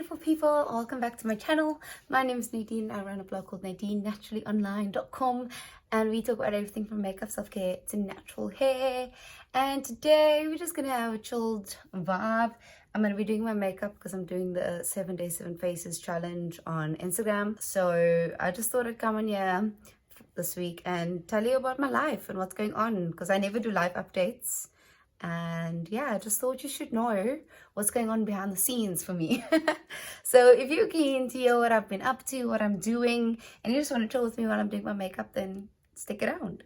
beautiful people, welcome back to my channel. My name is Nadine. I run a blog called NadineNaturallyOnline.com, and we talk about everything from makeup, self-care to natural hair. And today we're just gonna have a chilled vibe. I'm gonna be doing my makeup because I'm doing the 7 Days 7 Faces challenge on Instagram. So I just thought I'd come on here this week and tell you about my life and what's going on, because I never do live updates. And yeah, I just thought you should know what's going on behind the scenes for me. So if you're keen to hear what I've been up to, what I'm doing, and you just want to chill with me while I'm doing my makeup, then stick around.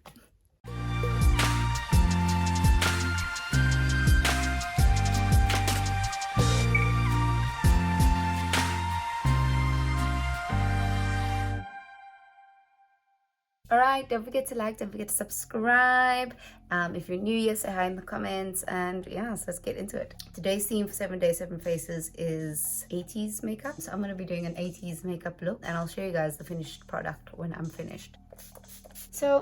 Alright, don't forget to like, don't forget to subscribe. If you're new here, say hi in the comments. And yeah, so let's get into it. Today's theme for 7 Days 7 Faces is 80s makeup. So I'm going to be doing an 80s makeup look, and I'll show you guys the finished product when I'm finished. So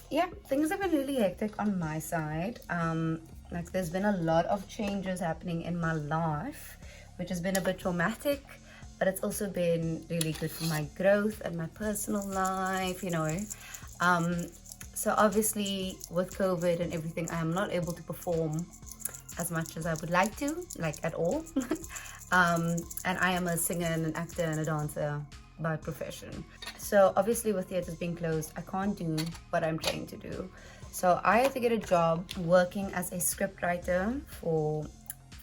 yeah, things have been really hectic on my side. Like there's been a lot of changes happening in my life, which has been a bit traumatic, but it's also been really good for my growth and my personal life, you know. So obviously with COVID and everything, I am not able to perform as much as I would like to, like at all. And I am a singer and an actor and a dancer by profession. So obviously with theaters being closed, I can't do what I'm trying to do. So I had to get a job working as a script writer for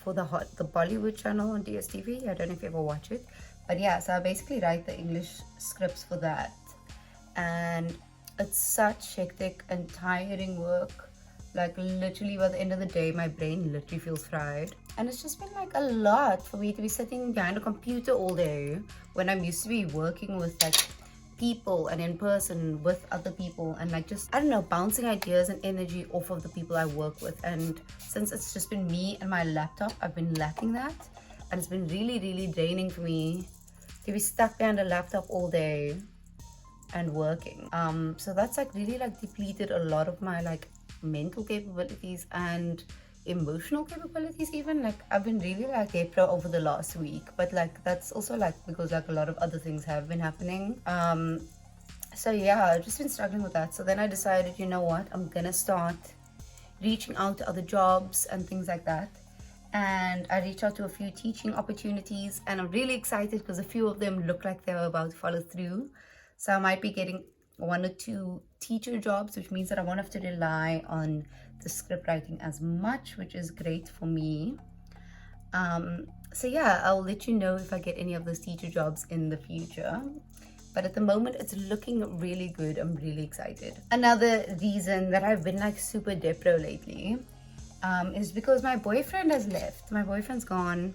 the Bollywood channel on DSTV. I don't know if you ever watch it, but yeah, so I basically write the English scripts for that, and it's such hectic and tiring work. Like literally by the end of the day, my brain literally feels fried, and it's just been like a lot for me to be sitting behind a computer all day when I'm used to be working with like people and in person with other people, and like just, I don't know, bouncing ideas and energy off of the people I work with. And since it's just been me and my laptop, I've been lacking that, and it's been really draining for me to be stuck behind a laptop all day and working. So that's like really like depleted a lot of my like mental capabilities and emotional capabilities even. Like I've been really like depro over the last week, but like that's also like because like a lot of other things have been happening. So yeah, I've just been struggling with that. So then I decided, you know what, I'm gonna start reaching out to other jobs and things like that. And I reached out to a few teaching opportunities, and I'm really excited because a few of them look like they were about to follow through. So I might be getting 1 or 2 teacher jobs, which means that I won't have to rely on the script writing as much, which is great for me. So yeah, I'll let you know if I get any of those teacher jobs in the future. But at the moment, it's looking really good. I'm really excited. Another reason that I've been like super depro lately is because my boyfriend has left. My boyfriend's gone.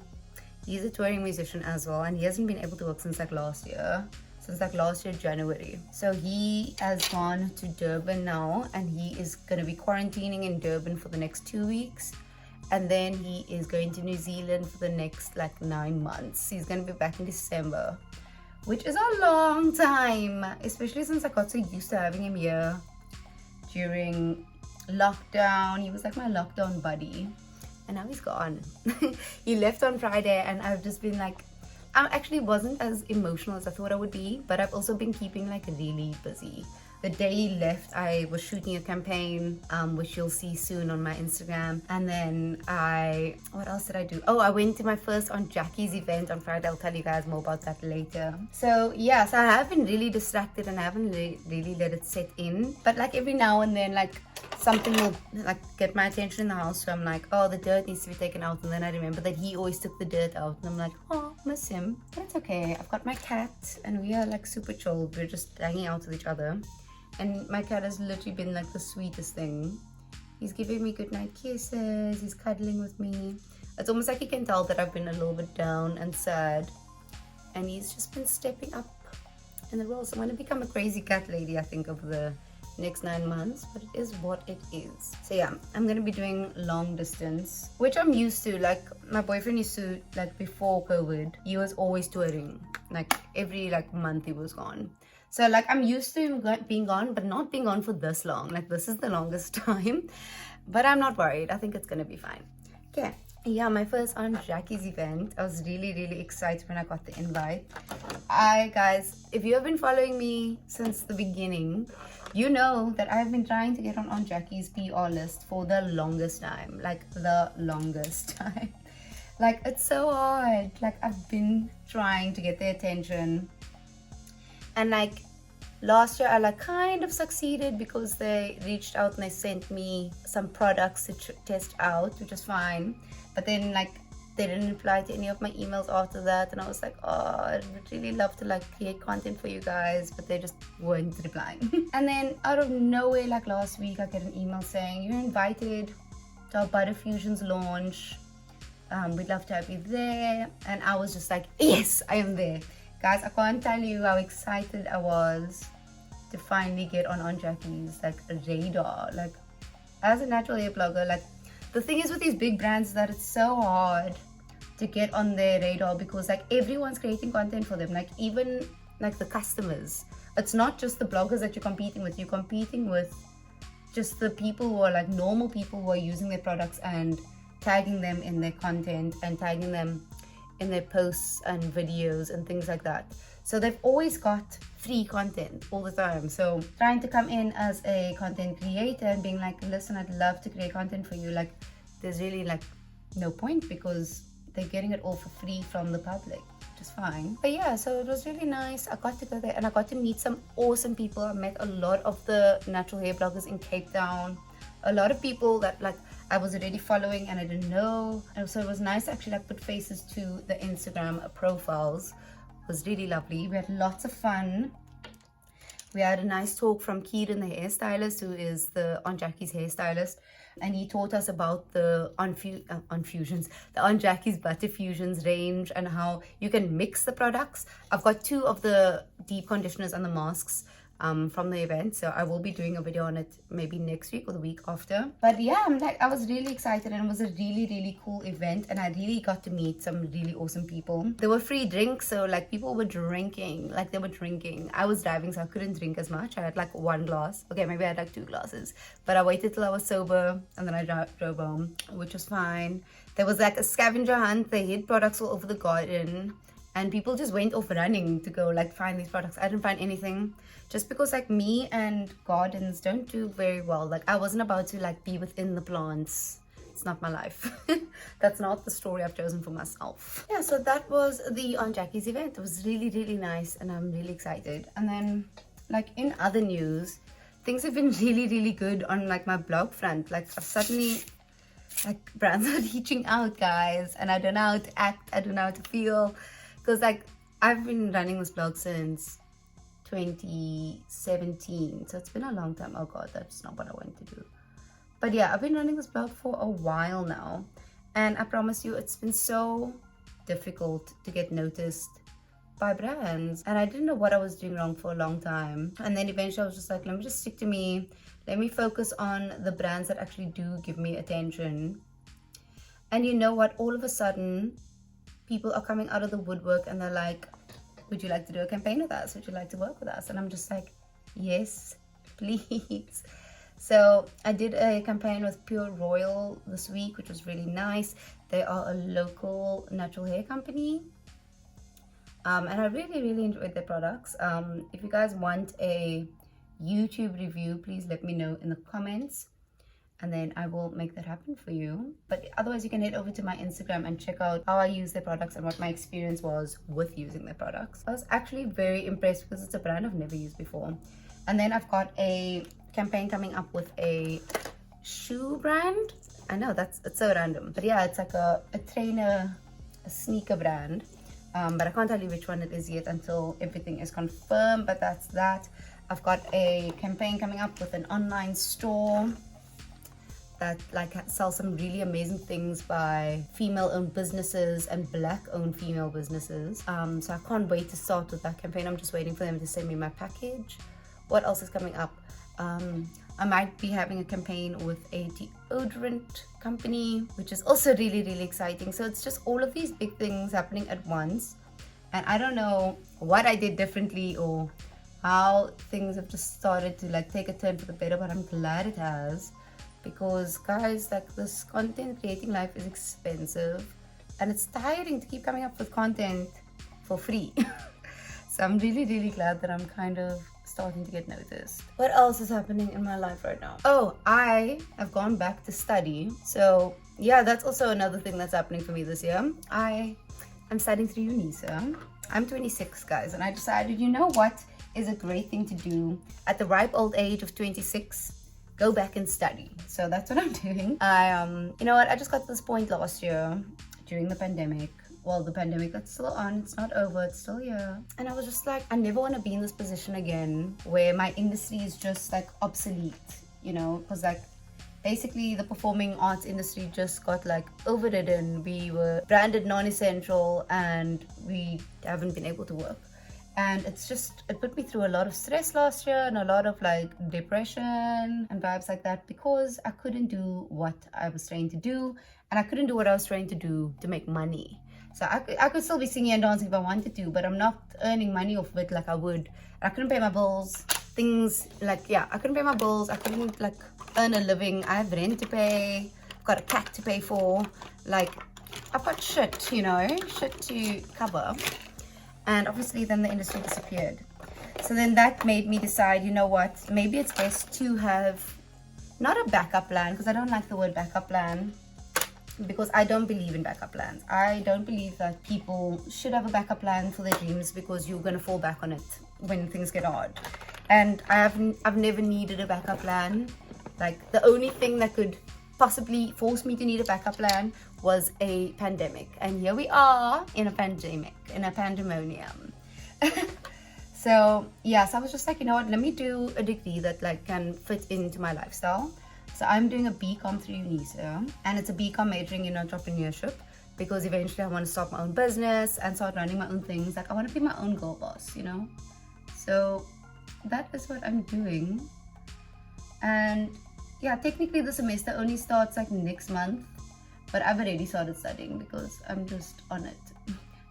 He's a touring musician as well, and he hasn't been able to work since like last year. Since like last year January. So he has gone to Durban now, and he is going to be quarantining in Durban for the next 2 weeks, and then he is going to New Zealand for the next like 9 months. He's going to be back in December, which is a long time, especially since I got so used to having him here during lockdown. He was like my lockdown buddy, and now he's gone. He left on Friday, and I've just been like, I actually wasn't as emotional as I thought I would be, but I've also been keeping like really busy. The day he left, I was shooting a campaign, which you'll see soon on my Instagram. And then what else did I do? Oh, I went to my first Aunt Jackie's event on Friday. I'll tell you guys more about that later. So yeah, so I have been really distracted, and I haven't really let it set in. But like every now and then, like something will like get my attention in the house. So I'm like, oh, the dirt needs to be taken out. And then I remember that he always took the dirt out, and I'm like, oh, miss him. But it's okay. I've got my cat, and we are like super chill. We're just hanging out with each other. And my cat has literally been like the sweetest thing. He's giving me goodnight kisses. He's cuddling with me. It's almost like he can tell that I've been a little bit down and sad. And he's just been stepping up in the role. So I'm going to become a crazy cat lady, I think, over the next 9 months. But it is what it is. So yeah, I'm going to be doing long distance, which I'm used to. Like my boyfriend used to, like before COVID, he was always touring. Like every like month he was gone. So like I'm used to him being gone, but not being gone for this long. Like this is the longest time, but I'm not worried. I think it's gonna be fine. Okay, Yeah, my first Aunt Jackie's event. I was really excited when I got the invite. I guys, if you have been following me since the beginning, you know that I've been trying to get on Aunt Jackie's PR list for the longest time. Like the longest time. Like it's so hard. Like I've been trying to get their attention. And like last year I like kind of succeeded because they reached out and they sent me some products to test out, which is fine. But then like they didn't reply to any of my emails after that, and I was like, oh, I would really love to like create content for you guys, but they just weren't replying. And then out of nowhere, like last week, I get an email saying you're invited to our Butter Fusions launch. We'd love to have you there. And I was just like, yes, I am there. Guys, I can't tell you how excited I was to finally get on Aunt Jackie's like radar. Like as a natural hair blogger, like the thing is with these big brands is that it's so hard to get on their radar because like everyone's creating content for them. Like even like the customers, it's not just the bloggers that you're competing with. You're competing with just the people who are like normal people who are using their products and tagging them in their content and tagging them in their posts and videos and things like that. So they've always got free content all the time. So trying to come in as a content creator and being like, listen, I'd love to create content for you, like there's really like no point because they're getting it all for free from the public, which is fine. But yeah, so it was really nice. I got to go there and I got to meet some awesome people. I met a lot of the natural hair bloggers in Cape Town, a lot of people that like I was already following and I didn't know. And so it was nice to actually like put faces to the Instagram profiles. It was really lovely. We had lots of fun. We had a nice talk from Kieran, the hairstylist, who is the Aunt Jackie's hairstylist, and he taught us about the Fusions, the Aunt Jackie's Butter Fusions range and how you can mix the products. I've got 2 of the deep conditioners and the masks from the event, so I will be doing a video on it maybe next week or the week after. But yeah, I was really excited and it was a really cool event and I really got to meet some really awesome people. There were free drinks, so like people were drinking, like they were drinking. I was driving, so I couldn't drink as much. I had like 1 glass. Okay, maybe I had like 2 glasses, but I waited till I was sober and then I drove home, which was fine. There was like a scavenger hunt. They hid products all over the garden and people just went off running to go like find these products. I didn't find anything just because like me and gardens don't do very well. Like I wasn't about to like be within the plants. It's not my life. That's not the story I've chosen for myself. Yeah, so that was the Aunt Jackie's event. It was really nice and I'm really excited. And then like in other news, things have been really good on like my blog front. Like I've suddenly like brands are reaching out, guys, and I don't know how to act, I don't know how to feel, because like I've been running this blog since 2017, so it's been a long time. Oh god, that's not what I want to do. But yeah, I've been running this blog for a while now, and I promise you it's been so difficult to get noticed by brands, and I didn't know what I was doing wrong for a long time. And then eventually I was just like, let me just stick to me, let me focus on the brands that actually do give me attention. And you know what, all of a sudden people are coming out of the woodwork and they're like, would you like to do a campaign with us? Would you like to work with us? And I'm just like, yes, please. So I did a campaign with Pure Royal this week, which was really nice. They are a local natural hair company. And I really enjoyed their products. If you guys want a YouTube review, please let me know in the comments, and then I will make that happen for you. But otherwise, you can head over to my Instagram and check out how I use their products and what my experience was with using their products. I was actually very impressed because it's a brand I've never used before. And then I've got a campaign coming up with a shoe brand. I know it's so random, but yeah, it's like a trainer, a sneaker brand. But I can't tell you which one it is yet until everything is confirmed, but that's that. I've got a campaign coming up with an online store that like sells some really amazing things by female-owned businesses and Black-owned female businesses. So I can't wait to start with that campaign. I'm just waiting for them to send me my package. What else is coming up? I might be having a campaign with a deodorant company, which is also really exciting. So it's just all of these big things happening at once, and I don't know what I did differently or how things have just started to like take a turn for the better, but I'm glad it has, because guys, like, this content creating life is expensive and it's tiring to keep coming up with content for free. So I'm really glad that I'm kind of starting to get noticed. What else is happening in my life right now? Oh, I have gone back to study. So yeah, that's also another thing that's happening for me this year. I'm studying through uni. So I'm 26, guys, and I decided, you know what is a great thing to do at the ripe old age of 26? Go back and study. So that's what I'm doing. You know what, I just got to this point last year during the pandemic. Well, the pandemic that's still on, it's not over, it's still here. And I was just like, I never want to be in this position again where my industry is just like obsolete, you know, because like basically the performing arts industry just got like overridden. We were branded non-essential and we haven't been able to work. And it put me through a lot of stress last year and a lot of like depression and vibes like that, because I couldn't do what I was trying to do, and I couldn't do what I was trying to do to make money. So I could still be singing and dancing if I wanted to, but I'm not earning money off of it like I would. I couldn't pay my bills. Things like, yeah, I couldn't pay my bills. I couldn't like earn a living. I have rent to pay. I've got a cat to pay for. Like, I've got shit, you know, shit to cover. And obviously then the industry disappeared. So then that made me decide, you know what, maybe it's best to have not a backup plan, because I don't like the word backup plan, because I don't believe in backup plans. I don't believe that people should have a backup plan for their dreams, because you're going to fall back on it when things get hard. And I've never needed a backup plan. Like, the only thing that could possibly force me to need a backup plan was a pandemic. And here we are in a pandemic, in a pandemonium. So yeah, so I was just like, you know what, let me do a degree that like can fit into my lifestyle. So I'm doing a BCom through UNISA, and it's a BCom majoring in entrepreneurship, because eventually I want to start my own business and start running my own things. Like, I want to be my own girl boss, you know? So that is what I'm doing. And yeah, technically the semester only starts like next month, but I've already started studying because I'm just on it.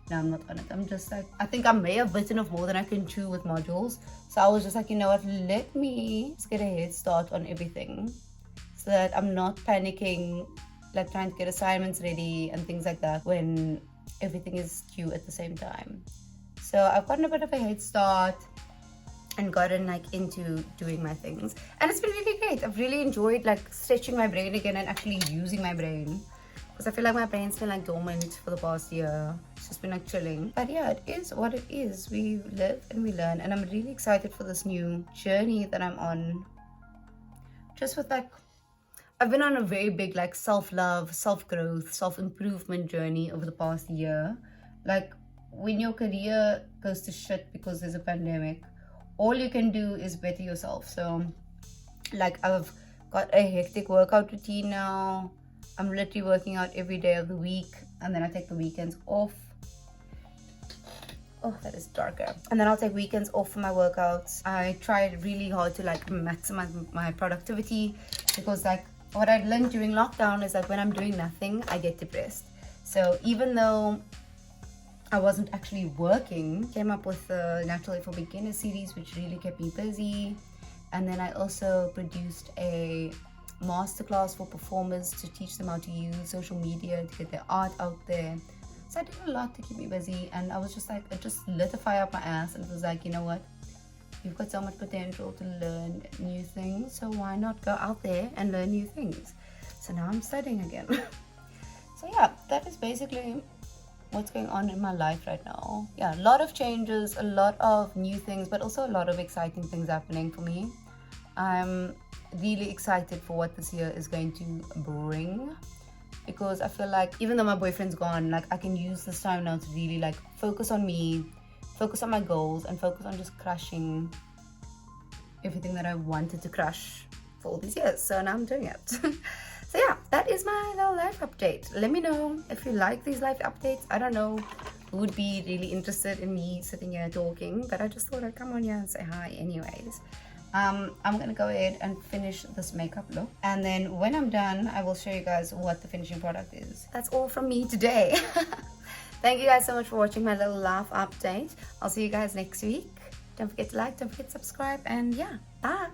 No, I'm not on it. I'm just like, I think I may have bitten off more than I can chew with modules. So I was just like, you know what, let me just get a head start on everything, so that I'm not panicking, like trying to get assignments ready and things like that when everything is due at the same time. So I've gotten a bit of a head start and gotten like into doing my things, and it's been really great. I've really enjoyed like stretching my brain again and actually using my brain, because I feel like my brain's been like dormant for the past year. It's just been like chilling. But yeah, it is what it is. We live and we learn, and I'm really excited for this new journey that I'm on. Just with like, I've been on a very big like self-love, self-growth, self-improvement journey over the past year. Like, when your career goes to shit because there's a pandemic, all you can do is better yourself. So like, I've got a hectic workout routine now. I'm literally working out every day of the week, and then I take the weekends off. Oh, that is darker. And then I'll take weekends off for my workouts. I tried really hard to like maximize my productivity, because like what I learned during lockdown is that when I'm doing nothing, I get depressed. So even though I wasn't actually working, came up with the Natural Life for Beginners series, which really kept me busy. And then I also produced a masterclass for performers to teach them how to use social media to get their art out there. So I did a lot to keep me busy, and I was just like, it just lit a fire up my ass, and it was like, you know what, you've got so much potential to learn new things, so why not go out there and learn new things? So now I'm studying again. So yeah, that is basically what's going on in my life right now. Yeah, a lot of changes, a lot of new things, but also a lot of exciting things happening for me. I'm really excited for what this year is going to bring, because I feel like even though my boyfriend's gone, like I can use this time now to really like focus on me, focus on my goals, and focus on just crushing everything that I wanted to crush for all these years. So now I'm doing it. So yeah, that is my little life update. Let me know if you like these life updates. I don't know who would be really interested in me sitting here talking, but I just thought I'd come on here and say hi anyways. I'm gonna go ahead and finish this makeup look, and then when I'm done, I will show you guys what the finishing product is. That's all from me today. Thank you guys so much for watching my little laugh update. I'll see you guys next week. Don't forget to like, don't forget to subscribe, and yeah, bye.